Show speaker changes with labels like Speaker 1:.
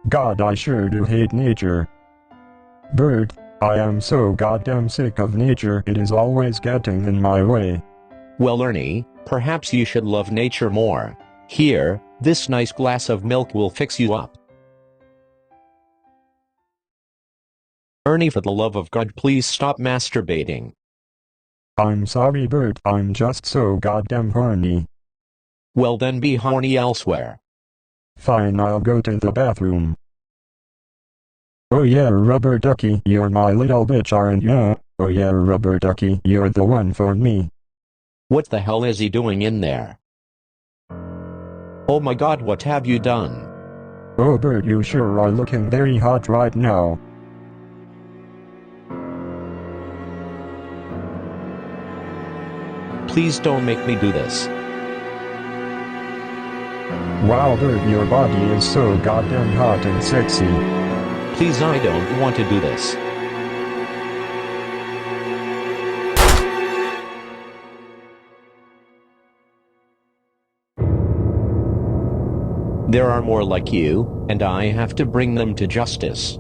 Speaker 1: God, I sure do hate nature. Bird, I am so goddamn sick of nature, it is always getting in my way.
Speaker 2: Well, Ernie, perhaps you should love nature more. Here, this nice glass of milk will fix you up. Ernie, for the love of God, please stop masturbating.
Speaker 1: I'm sorry, Bert, I'm just so goddamn horny.
Speaker 2: Well then, be horny elsewhere.
Speaker 1: Fine, I'll go to the bathroom. Oh yeah, rubber ducky, you're my little bitch, aren't ya? Oh yeah, rubber ducky, you're the one for me.
Speaker 2: What the hell is he doing in there? Oh my God, what have you done?
Speaker 1: Oh Bert, you sure are looking very hot right now.
Speaker 2: Please don't make me do this.
Speaker 1: Wow Bert, your body is so goddamn hot and sexy.
Speaker 2: Please, I don't want to do this. There are more like you, and I have to bring them to justice.